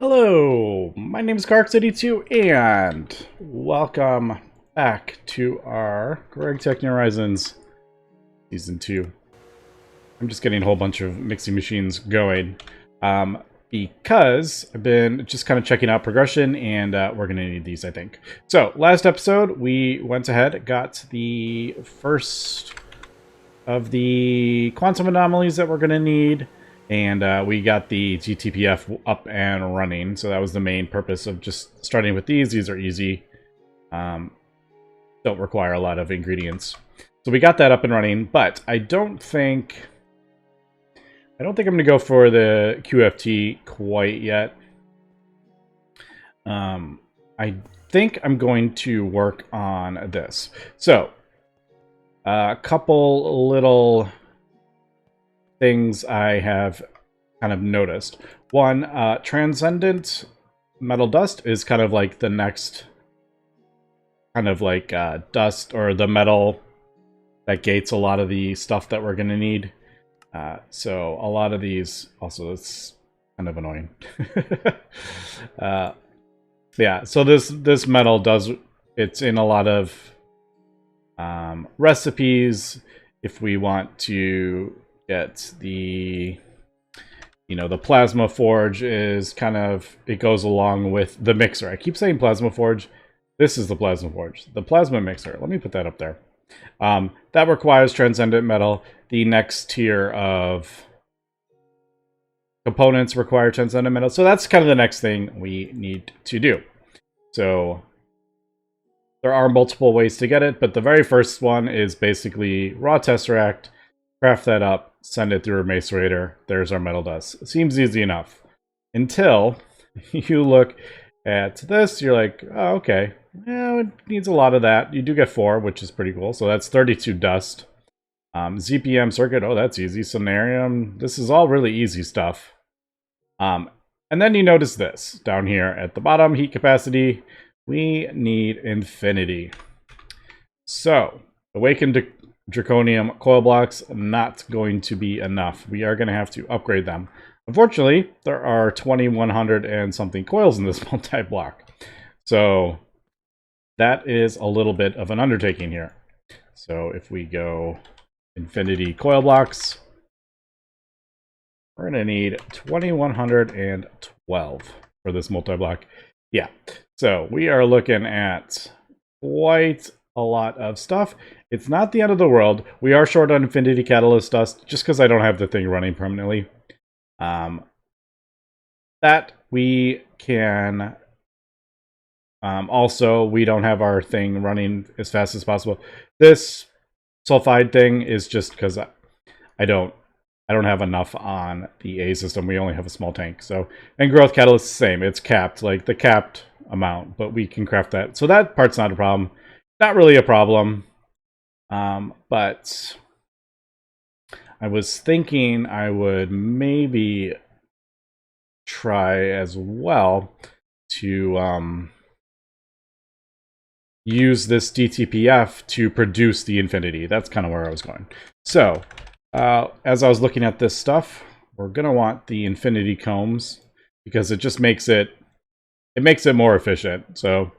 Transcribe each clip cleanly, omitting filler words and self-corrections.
Hello, my name is GregTech, and welcome back to our GregTech New Horizons Season 2. I'm just getting a whole bunch of mixing machines going because I've been just kind of checking out progression, and we're going to need these, I think. So, last episode, we went ahead, got the first of the quantum anomalies that we're going to need. And we got the DTPF up and running. So that was the main purpose of just starting with these. These are easy. Don't require a lot of ingredients. So we got that up and running, but I don't think I'm going to go for the QFT quite yet. I think I'm going to work on this. So a couple little things I have kind of noticed. One, transcendent metal dust is kind of like the next kind of like dust or the metal that gates a lot of the stuff that we're going to need. So a lot of these, also it's kind of annoying. Yeah, so this metal it's in a lot of recipes if we want to get the the plasma forge is kind of, it goes along with the mixer. I keep saying plasma forge. This is the plasma forge. The plasma mixer. Let me put that up there. That requires transcendent metal. The next tier of components require transcendent metal. So that's kind of the next thing we need to do. So there are multiple ways to get it, but the very first one is basically raw tesseract, craft that up, send it through a macerator. There's our metal dust. It seems easy enough until you look at this. You're like, oh, okay, yeah, it needs a lot of that. You do get 4, which is pretty cool. So that's 32 dust. ZPM circuit, oh, that's easy. Sonarium, this is all really easy stuff. And then you notice this down here at the bottom, heat capacity. We need infinity. So awakened draconium coil blocks, not going to be enough. We are going to have to upgrade them. Unfortunately, there are 2100 and something coils in this multi-block. So that is a little bit of an undertaking here. So if we go infinity coil blocks, we're going to need 2112 for this multi-block. Yeah, so we are looking at quite a lot of stuff. It's not the end of the world. We are short on infinity catalyst dust just because I don't have the thing running permanently. That we can also, we don't have our thing running as fast as possible. This sulfide thing is just because I don't have enough on the A system. We only have a small tank. So, and growth catalyst is the same. It's capped, like the capped amount, but we can craft that. So that part's not a problem. Not really a problem. But I was thinking I would maybe try as well to use this DTPF to produce the infinity. That's kind of where I was going. So as I was looking at this stuff, we're going to want the infinity combs because it just makes it more efficient. So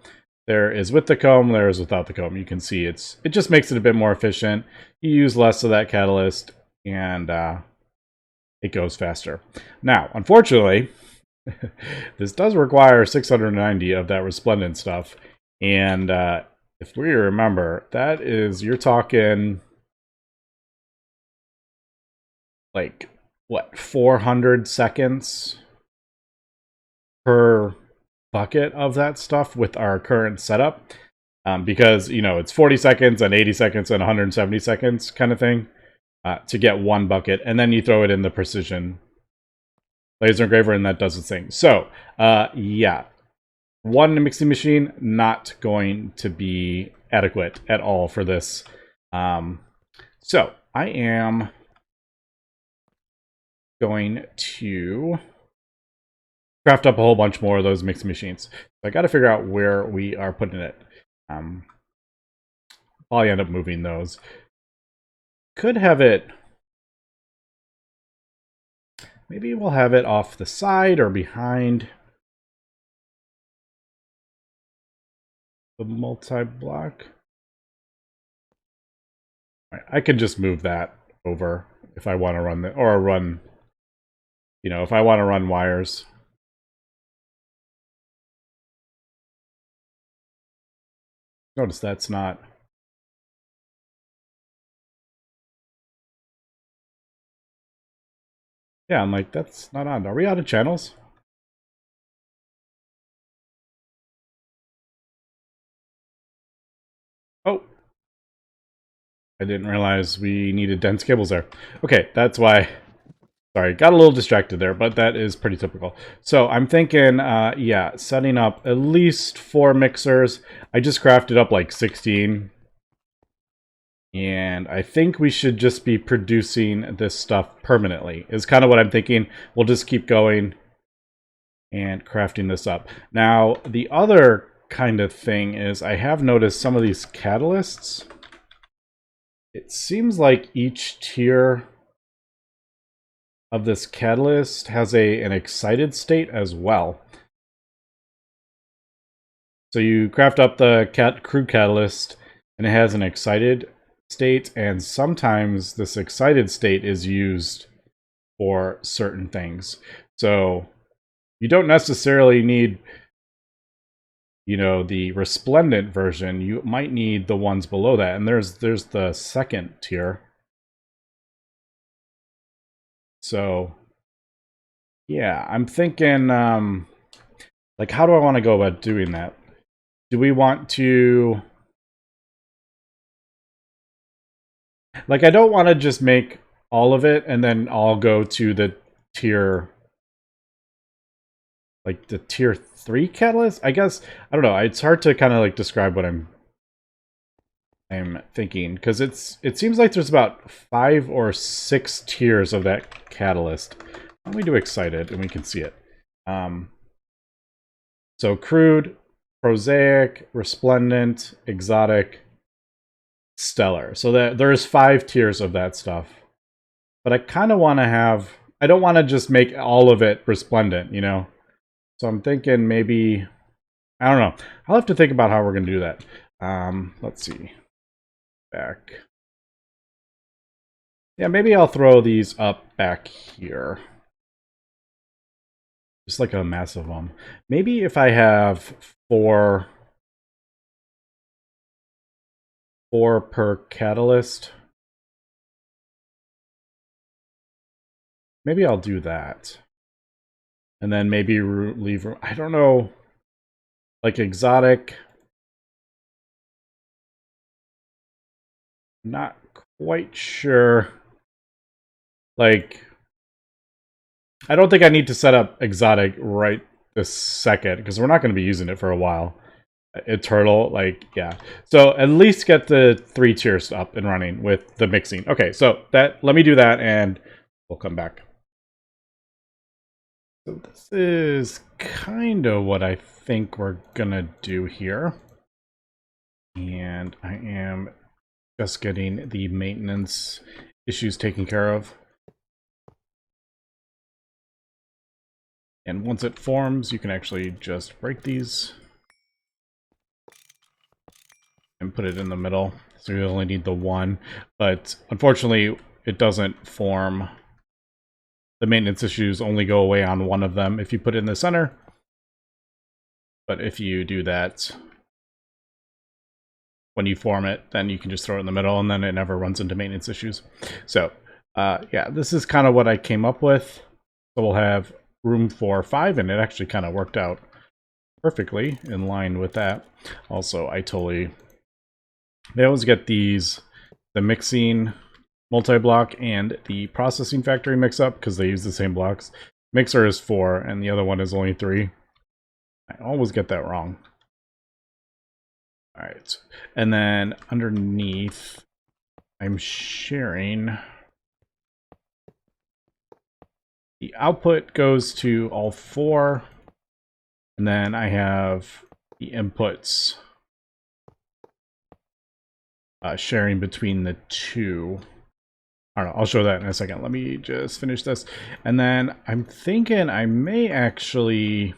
there is with the comb, there is without the comb. You can see it just makes it a bit more efficient. You use less of that catalyst, and it goes faster. Now, unfortunately, this does require 690 of that resplendent stuff. And if we remember, that is, you're talking like, what, 400 seconds per bucket of that stuff with our current setup, because it's 40 seconds and 80 seconds and 170 seconds kind of thing to get one bucket, and then you throw it in the precision laser engraver and that does its thing. So yeah, one mixing machine not going to be adequate at all for this. So I am going to craft up a whole bunch more of those mixing machines. So I got to figure out where we are putting it. I'll end up moving those. Could have it. Maybe we'll have it off the side or behind. the multi-block. I could just move that over if I want to run the, or run, you know, if I want to run wires. Notice that's not. Yeah, I'm like, that's not on. Are we out of channels? Oh, I didn't realize we needed dense cables there. Okay, that's why. Sorry, got a little distracted there, but that is pretty typical. So I'm thinking, yeah, setting up at least 4 mixers. I just crafted up like 16. And I think we should just be producing this stuff permanently, is kind of what I'm thinking. We'll just keep going and crafting this up. Now, the other kind of thing is I have noticed some of these catalysts. It seems like each tier of this catalyst has an excited state as well. So you craft up the crude catalyst and it has an excited state, and sometimes this excited state is used for certain things. So you don't necessarily need, you know, the resplendent version. You might need the ones below that, and there's the second tier. So yeah, I'm thinking, like, how do I want to go about doing that? Do we want to, like, I don't want to just make all of it and then I'll go to the tier, like the tier 3 catalyst? I guess, I don't know. It's hard to kind of like describe what I'm thinking, because it seems like there's about 5 or 6 tiers of that catalyst. Why don't we do excited and we can see it? So crude, prosaic, resplendent, exotic, stellar. So that there's 5 tiers of that stuff. But I kind of want to have, I don't want to just make all of it resplendent, you know? So I'm thinking maybe, I don't know. I'll have to think about how we're going to do that. Let's see. Back. Yeah, maybe I'll throw these up back here. Just like a massive one. Maybe if I have 4 per catalyst. Maybe I'll do that. And then maybe leave, I don't know, like exotic. Not quite sure. Like, I don't think I need to set up exotic right this second, because we're not going to be using it for a while. Eternal, like, yeah. So at least get the 3 tiers up and running with the mixing. Okay, so that, let me do that and we'll come back. So this is kind of what I think we're gonna do here. And I am just getting the maintenance issues taken care of. And once it forms, you can actually just break these and put it in the middle. So you only need the 1. But unfortunately, it doesn't form. The maintenance issues only go away on 1 of them if you put it in the center. But if you do that, when you form it, then you can just throw it in the middle and then it never runs into maintenance issues. So yeah, this is kind of what I came up with. So we'll have room for 5, and it actually kind of worked out perfectly in line with that. Also, they always get these, the mixing multi-block and the processing factory mix up because they use the same blocks. Mixer is 4 and the other one is only 3. I always get that wrong. All right, and then underneath, I'm sharing. The output goes to all 4, and then I have the inputs sharing between the 2. I don't know, I'll show that in a second. Let me just finish this. And then I'm thinking I may actually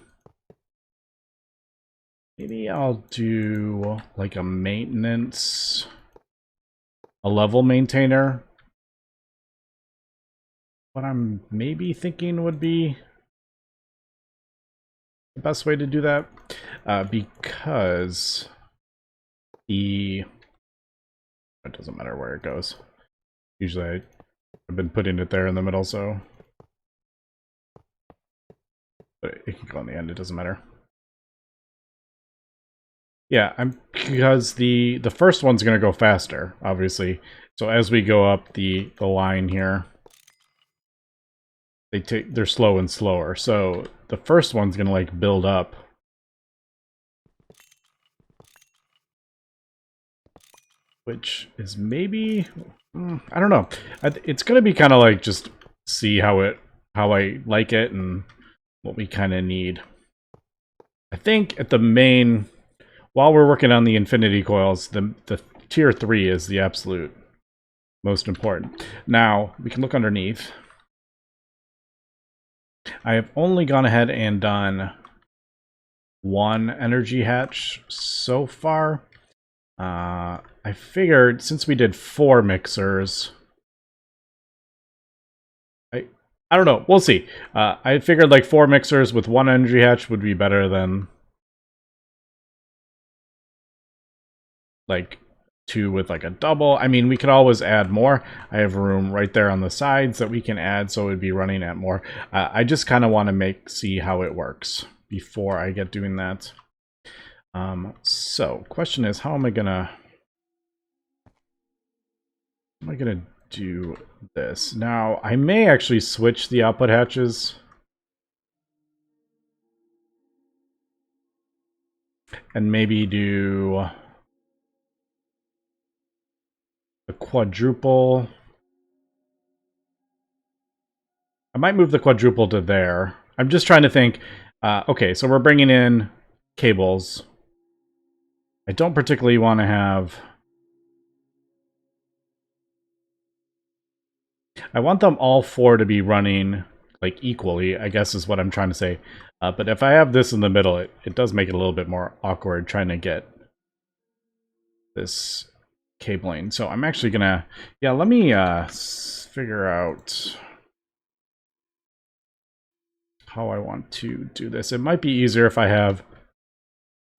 Maybe I'll do like a maintenance, a level maintainer. What I'm maybe thinking would be the best way to do that, because it doesn't matter where it goes. Usually I've been putting it there in the middle, so but it can go on the end, it doesn't matter. Yeah, because the first one's gonna go faster, obviously. So as we go up the line here, they're slow and slower. So the first one's gonna like build up. Which is maybe, I don't know. It's gonna be kind of like just see how I like it and what we kind of need. I think at the main, while we're working on the infinity coils, the tier 3 is the absolute most important. Now we can look underneath. I have only gone ahead and done one energy hatch so far. I figured since we did 4 mixers, I don't know. We'll see. I figured like 4 mixers with 1 energy hatch would be better than like 2 with like a double. I mean, we could always add more. I have room right there on the sides that we can add, so it would be running at more. I just kind of want to see how it works before I get doing that. So question is, how am I gonna do this? Now, I may actually switch the output hatches and maybe do the quadruple. I might move the quadruple to there. I'm just trying to think. Okay, so we're bringing in cables. I don't particularly want to have... I want them all 4 to be running like equally, I guess is what I'm trying to say. But if I have this in the middle, it does make it a little bit more awkward trying to get this cabling. So I'm actually gonna... Yeah, let me figure out how I want to do this. It might be easier if I have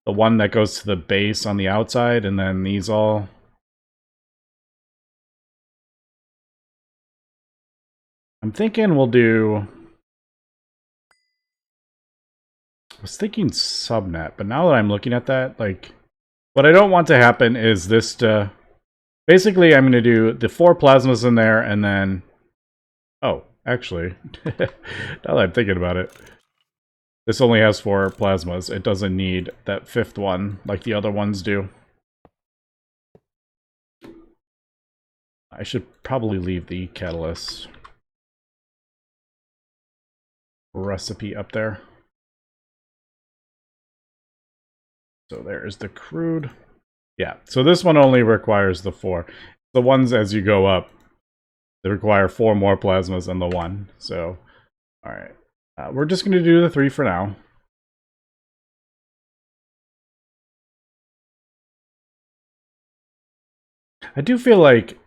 the one that goes to the base on the outside and then these all... I'm thinking we'll do... I was thinking subnet, but now that I'm looking at that, like, what I don't want to happen is this to... Basically, I'm going to do the 4 plasmas in there, and then... Oh, actually, now that I'm thinking about it, this only has 4 plasmas. It doesn't need that 5th one like the other ones do. I should probably leave the catalyst recipe up there. So there is the crude. Yeah, so this one only requires the 4. The ones as you go up, they require 4 more plasmas than the 1. So, alright. We're just going to do the 3 for now. I do feel like,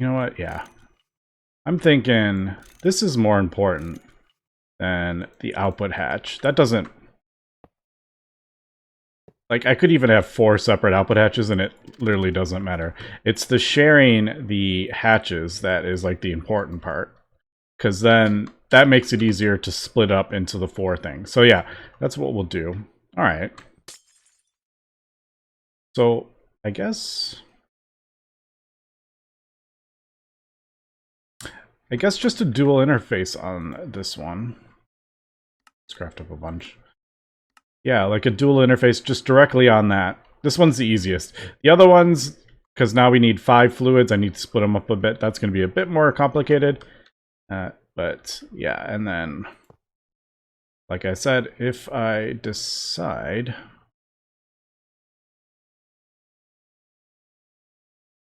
you know what, yeah. I'm thinking this is more important than the output hatch. That doesn't... Like, I could even have 4 separate output hatches and it literally doesn't matter. It's the sharing the hatches that is, like, the important part. Because then that makes it easier to split up into the 4 things. So yeah, that's what we'll do. Alright. So, I guess just a dual interface on this one. Let's craft up a bunch. Yeah, like a dual interface just directly on that. This one's the easiest. The other ones, because now we need 5 fluids, I need to split them up a bit. That's going to be a bit more complicated. But yeah, and then, like I said, if I decide...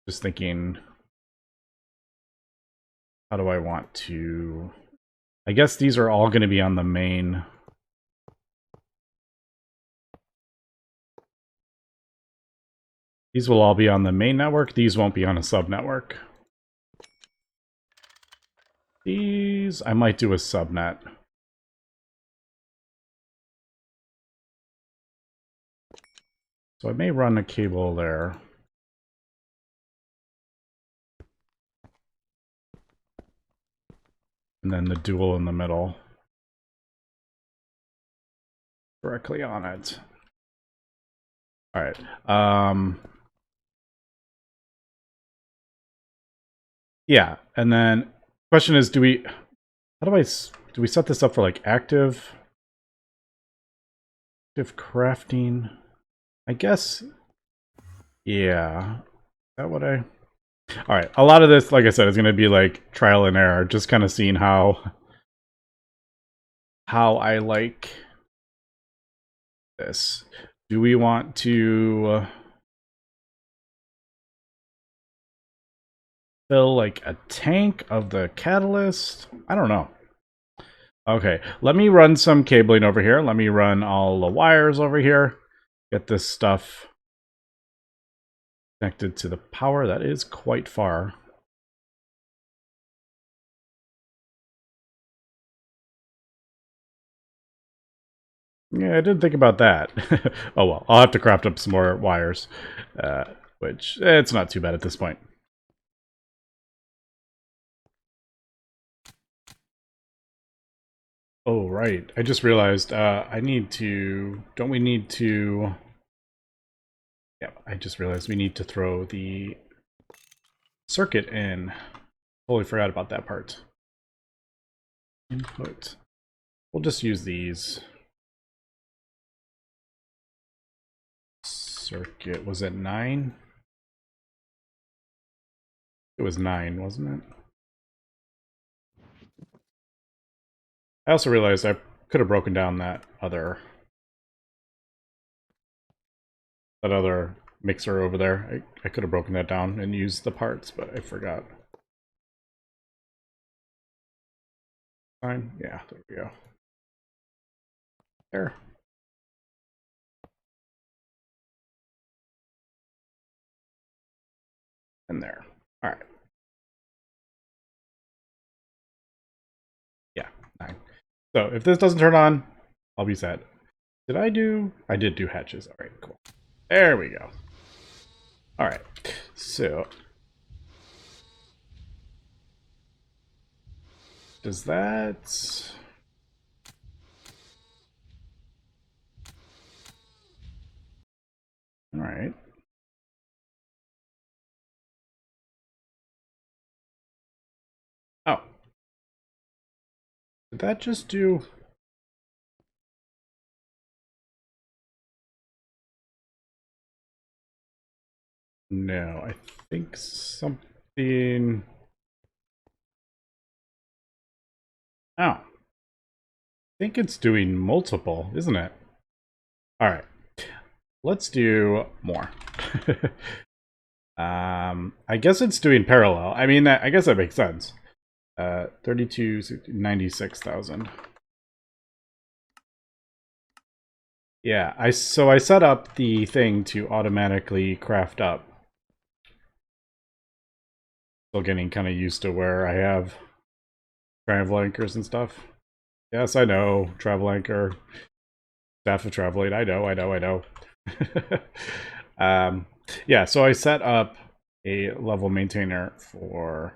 Just thinking, how do I want to... I guess these are all going to be on the main... These will all be on the main network. These won't be on a subnetwork. These, I might do a subnet. So I may run a cable there. And then the dual in the middle. Directly on it. All right. Yeah, and then question is, do we set this up for like active crafting? I guess. Yeah. Is that what I? All right. A lot of this, like I said, is going to be like trial and error, just kind of seeing how I like this. Do we want to fill like a tank of the catalyst? I don't know. Okay, let me run some cabling over here. Let me run all the wires over here. Get this stuff connected to the power. That is quite far. Yeah, I didn't think about that. Oh well, I'll have to craft up some more wires, which it's not too bad at this point. Oh, right. I just realized I need to... Don't we need to... Yeah, I just realized we need to throw the circuit in. Totally forgot about that part. Input. We'll just use these. Circuit. Was it 9? It was 9, wasn't it? I also realized I could have broken down that other mixer over there. I could have broken that down and used the parts, but I forgot. Fine. Yeah, there we go. There. And there. All right. Yeah, 9. So if this doesn't turn on, I'll be sad. I did do hatches. All right, cool. There we go. All right. So does that... All right. Oh. Did that just do... No, I think something... Oh. I think it's doing multiple, isn't it? All right. Let's do more. I guess it's doing parallel. I mean, I guess that makes sense. 96,000. Yeah, so I set up the thing to automatically craft up. Still getting kind of used to where I have travel anchors and stuff. Yes, I know, travel anchor, staff of traveling. I know. Yeah, so I set up a level maintainer for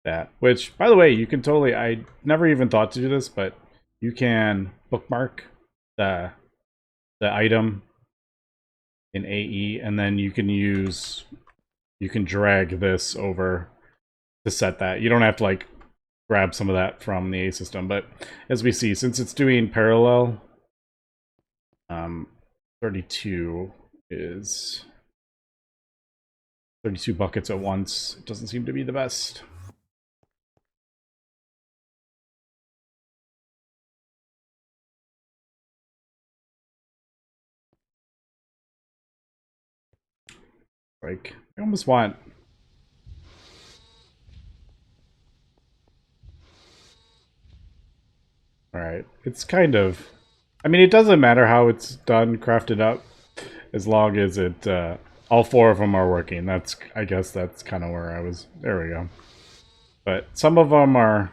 that, which, by the way, you can totally... I never even thought to do this, but you can bookmark the item in AE, and then you can drag this over to set that. You don't have to like grab some of that from the A system, but as we see, since it's doing parallel, 32 is 32 buckets at once. It doesn't seem to be the best. Like, I almost want... Alright, it's kind of... I mean, it doesn't matter how it's done, crafted up, as long as it... all 4 of them are working. I guess that's kind of where I was. There we go. But some of them are...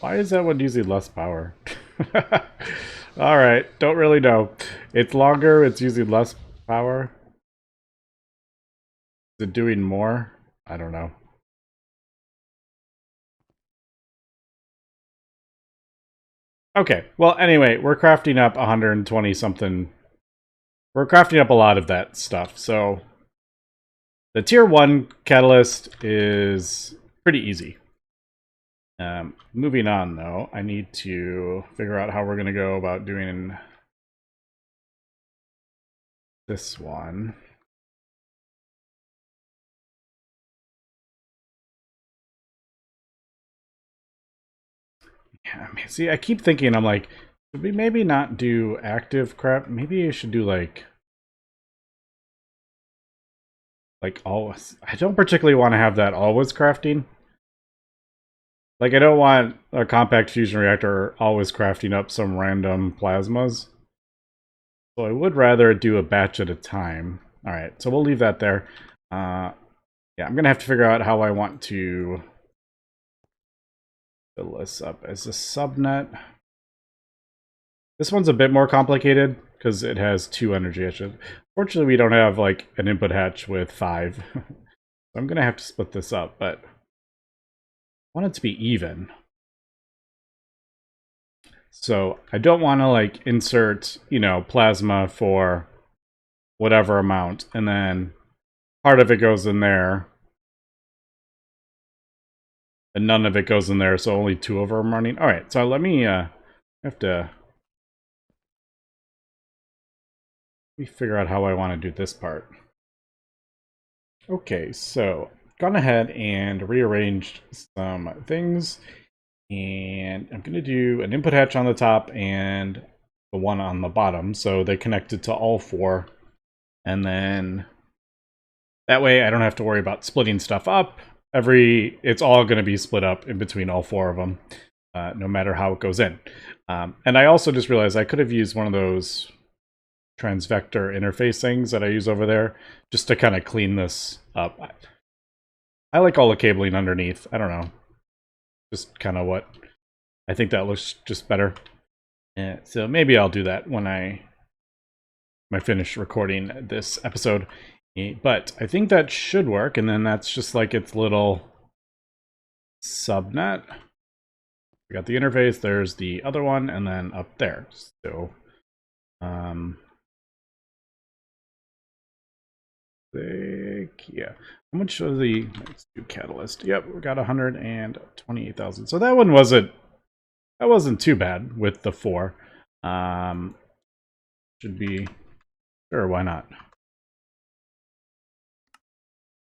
Why is that one using less power? Alright, don't really know. It's longer, it's using less power. Is it doing more? I don't know. Okay, well, anyway, we're crafting up 120 something. We're crafting up a lot of that stuff, so the tier 1 catalyst is pretty easy. Moving on, though, I need to figure out how we're going to go about doing this one. Yeah, see, I keep thinking, I'm like, should we maybe not do active craft? Maybe you should do like always. I don't particularly want to have that always crafting. Like, I don't want a compact fusion reactor always crafting up some random plasmas. So I would rather do a batch at a time. Alright, so we'll leave that there. Yeah, I'm going to have to figure out how I want to fill this up as a subnet. This one's a bit more complicated because it has 2 energy hatches. Fortunately, we don't have like an input hatch with 5. So I'm going to have to split this up, but I want it to be even. So I don't want to like insert, you know, plasma for whatever amount, and then part of it goes in there, and none of it goes in there, so only 2 of them running. All right, so let me have to figure out how I want to do this part. Okay, so gone ahead and rearranged some things, and I'm going to do an input hatch on the top and the one on the bottom, so they're connected to all 4, and then that way I don't have to worry about splitting stuff up. It's all going to be split up in between all 4 of them, no matter how it goes in. And I also just realized I could have used one of those transvector interface things that I use over there just to kind of clean this up. I like all the cabling underneath. I don't know. Just kind of what I think that looks just better. So maybe I'll do that when I finish recording this episode. But I think that should work, and then that's just like its little subnet. We got the interface, there's the other one, and then up there. So yeah. How much of the let's do catalyst? Yep, we got 128,000. So that one wasn't too bad with the 4. Should be sure, why not?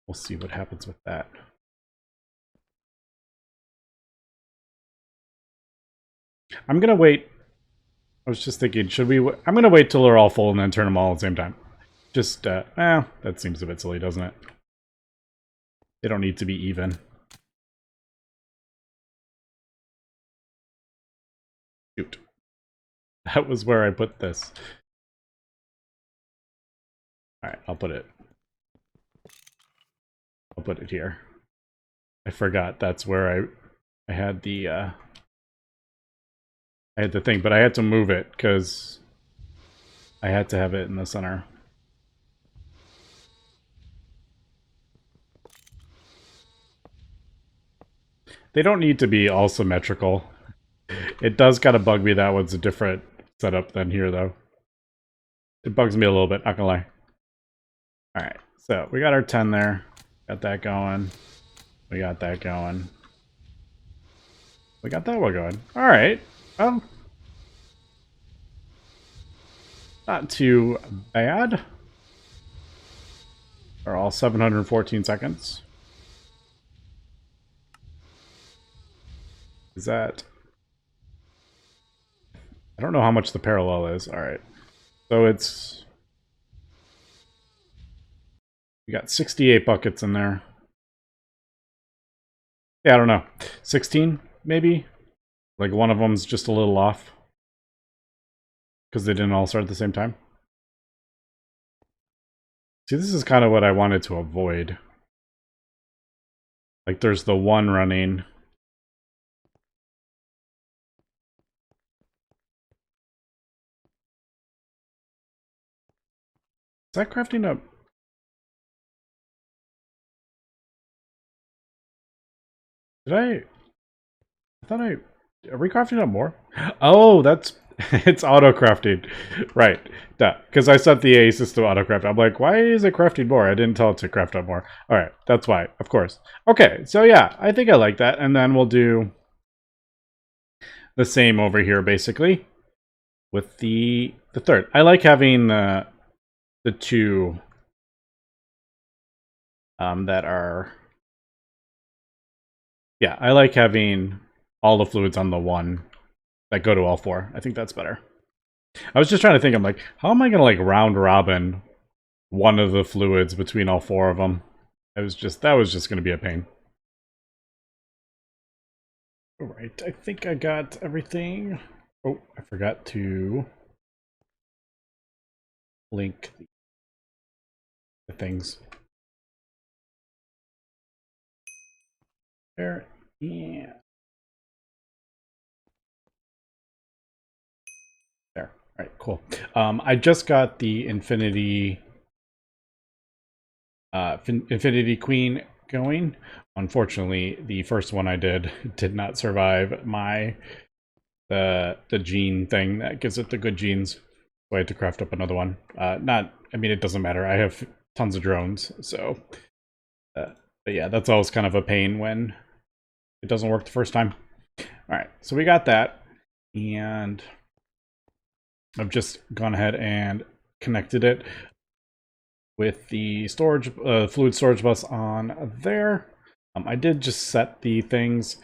We'll see what happens with that. I'm gonna wait. I was just thinking, should we? I'm gonna wait till they're all full and then turn them all at the same time. Just, that seems a bit silly, doesn't it? They don't need to be even. Shoot. That was where I put this. Alright, I'll put it here. I forgot that's where I had the, I had the thing, but I had to move it because I had to have it in the center. They don't need to be all symmetrical. It does kind of bug me that one's a different setup than here, though. It bugs me a little bit, not gonna lie. Alright, so we got our 10 there. Got that going. We got that going. We got that one going. Alright. Not too bad. Are all 714 seconds. Is that... I don't know how much the parallel is. Alright. So it's... We got 68 buckets in there. Yeah, I don't know. 16, maybe? Like one of them's just a little off. because they didn't all start at the same time. See, this is kind of what I wanted to avoid. Like, there's the one running. Is that crafting up? I thought are we crafting up more? Oh, that's it's auto crafting, right? Because I set the A system auto craft. I'm like, why is it crafting more? I didn't tell it to craft up more. All right, that's why, of course. Okay, so yeah, I think I like that, and then we'll do the same over here, basically, with the third. I like having the two that are. Yeah, I like having all the fluids on the one that go to all four. I think that's better. I was just trying to think, I'm like, how am I gonna like round robin one of the fluids between all four of them? That was just gonna be a pain. Alright, I think I got everything. Oh, I forgot to link the things. There, yeah. There. Alright, cool. I just got the Infinity Queen going. Unfortunately, the first one I did not survive my the gene thing that gives it the good genes. So I had to craft up another one. I mean, it doesn't matter. I have tons of drones, so. But yeah, that's always kind of a pain when it doesn't work the first time. All right, so we got that, and I've just gone ahead and connected it with the storage fluid storage bus on there. I did just set the things.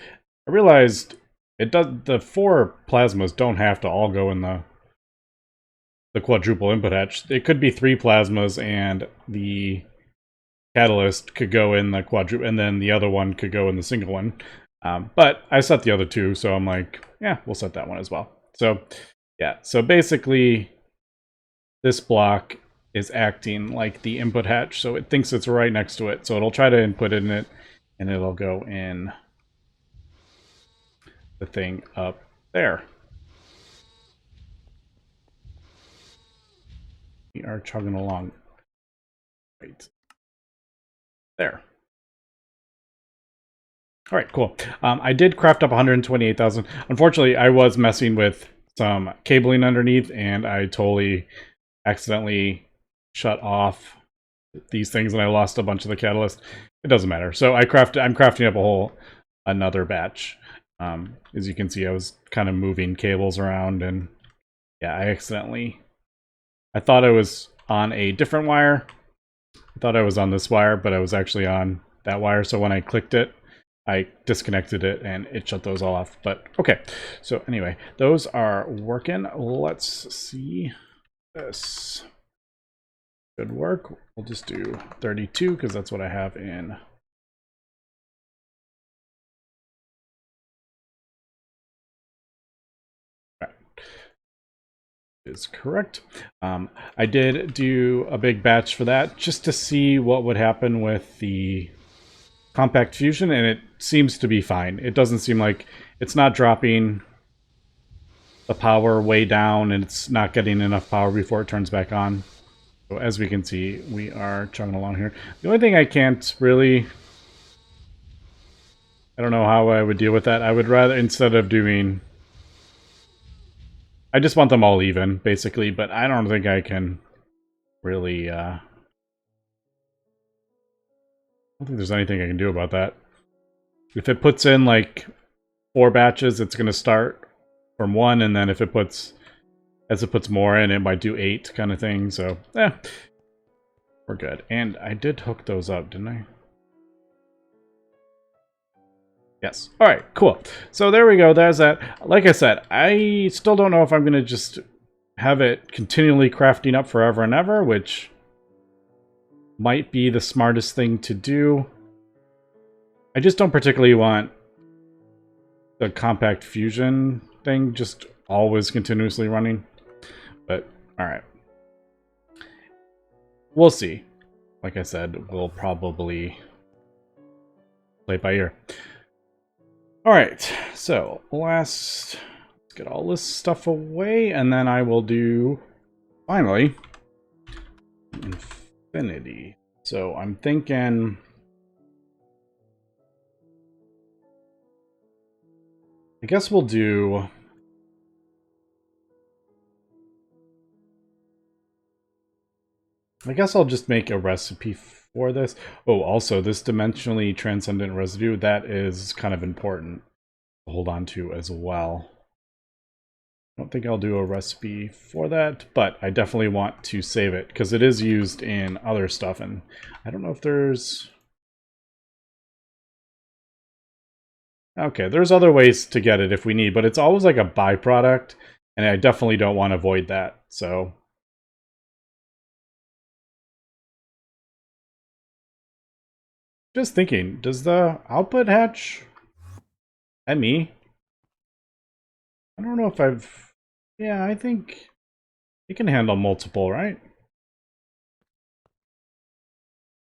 I realized the 4 plasmas don't have to all go in the quadruple input hatch. It could be 3 plasmas and the catalyst could go in the quadruple, and then the other one could go in the single one. But I set the other 2, so I'm like, yeah, we'll set that one as well. So yeah, so basically this block is acting like the input hatch, so it thinks it's right next to it, so it'll try to input in it, and it'll go in the thing up there. We are chugging along. Right there. All right, cool. I did craft up 128,000. Unfortunately, I was messing with some cabling underneath, and I totally accidentally shut off these things, and I lost a bunch of the catalyst. It doesn't matter. So I'm crafting up another batch. As you can see, I was kind of moving cables around, and yeah, I thought I was on a different wire. I thought I was on this wire, but I was actually on that wire. So when I clicked it, I disconnected it and it shut those all off. But okay, so anyway, those are working. Let's see this. Good work. We'll just do 32 because that's what I have in. Is correct. I did do a big batch for that just to see what would happen with the compact fusion, and it seems to be fine. It doesn't seem like it's not dropping the power way down, and it's not getting enough power before it turns back on. So as we can see, we are chugging along here. The only thing I can't really, I don't know how I would deal with that. I would rather, instead of doing, I just want them all even, basically, but I don't think I can really, I don't think there's anything I can do about that. If it puts in, like, 4 batches, it's going to start from 1, and then if it puts, as it puts more in, it might do 8 kind of thing, so, we're good. And I did hook those up, didn't I? Yes. All right, cool. So there we go. There's that. Like I said, I still don't know if I'm going to just have it continually crafting up forever and ever, which might be the smartest thing to do. I just don't particularly want the compact fusion thing just always continuously running. But, alright. We'll see. Like I said, we'll probably play it by ear. Alright, so let's get all this stuff away, and then I will do, finally, infinity. So I'm thinking, I guess we'll do, I guess I'll just make a recipe for this. Oh, also, this dimensionally transcendent residue, that is kind of important to hold on to as well. I don't think I'll do a recipe for that, but I definitely want to save it because it is used in other stuff, and I don't know if there's... Okay, there's other ways to get it if we need, but it's always like a byproduct, and I definitely don't want to avoid that, so... Just thinking, does the output hatch ME? I don't know if I've... Yeah, I think it can handle multiple, right?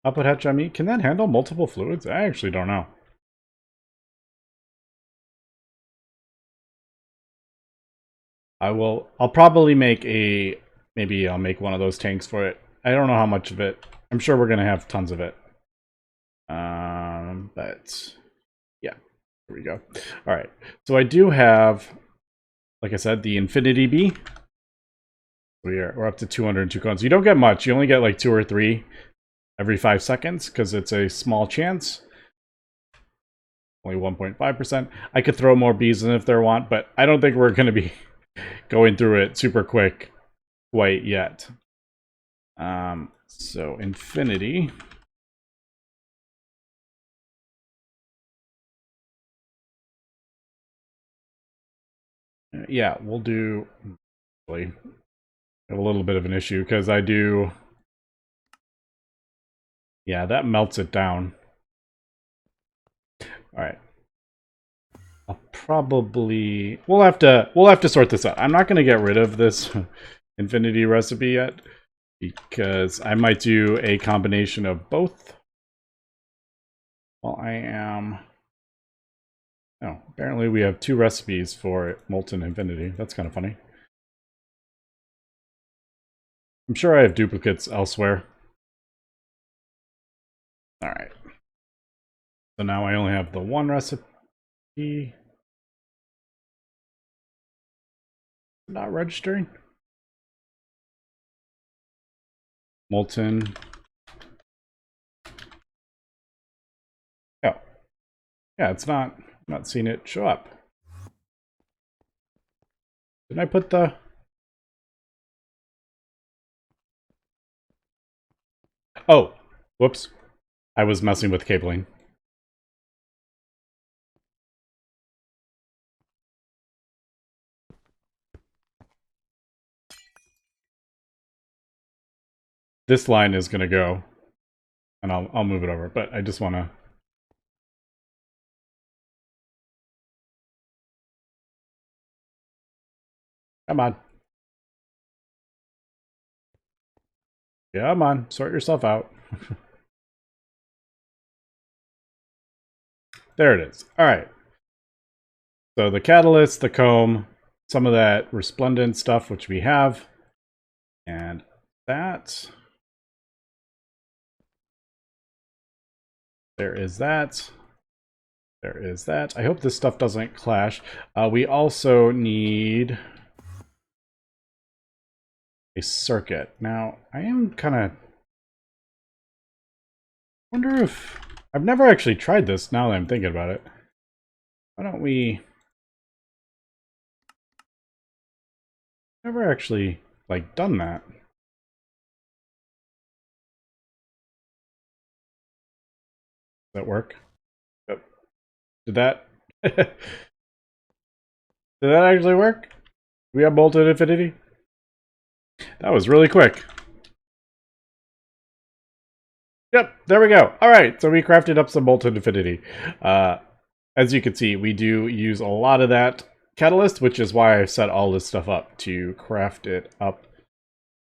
Output hatch ME, can that handle multiple fluids? I actually don't know. I'll probably make a... Maybe I'll make one of those tanks for it. I don't know how much of it. I'm sure we're gonna have tons of it. But yeah, here we go. All right, so I do have, like I said, the Infinity Bee. We're up to 202 cones. You don't get much. You only get like 2 or 3 every 5 seconds because it's a small chance. Only 1.5%. I could throw more bees in if there want, but I don't think we're going to be going through it super quick quite yet. So Infinity. Yeah, we'll do... I have a little bit of an issue because I do... Yeah, that melts it down. Alright. I'll probably... We'll have to sort this out. I'm not going to get rid of this Infinity recipe yet because I might do a combination of both. Well, I am... Oh, apparently we have 2 recipes for molten Infinity. That's kind of funny. I'm sure I have duplicates elsewhere. Alright. So now I only have the 1 recipe. Not registering. Molten. Oh. Yeah, it's not seeing it show up. Didn't I put the... Oh, whoops. I was messing with cabling. This line is going to go, and I'll move it over, but I just want to... Come on. Come on, sort yourself out. There it is. All right. So the catalyst, the comb, some of that resplendent stuff, which we have, and that. There is that. There is that. I hope this stuff doesn't clash. We also need a circuit. Now, I am kind of... wonder if... I've never actually tried this now that I'm thinking about it. Why don't we... Never actually, like, done that. Does that work? Yep. Did that... Did that actually work? We have molten infinity? That was really quick. Yep, there we go. All right, so we crafted up some molten infinity. As you can see, we do use a lot of that catalyst, which is why I set all this stuff up to craft it up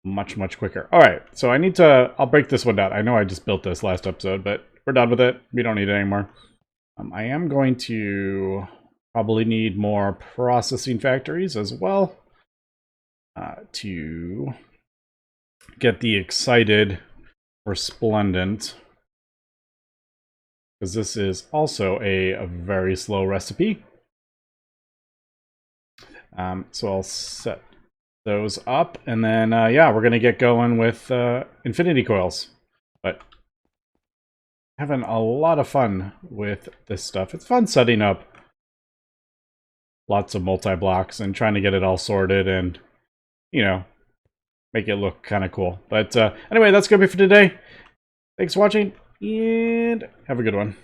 much, much quicker. All right, so I'll break this one down. I know I just built this last episode, but we're done with it. We don't need it anymore. I am going to probably need more processing factories as well to get the excited resplendent, because this is also a very slow recipe. So I'll set those up, and then yeah, we're gonna get going with infinity coils. But having a lot of fun with this stuff. It's fun setting up lots of multi-blocks and trying to get it all sorted and, you know, make it look kind of cool. But anyway, that's gonna be for today. Thanks for watching, and have a good one.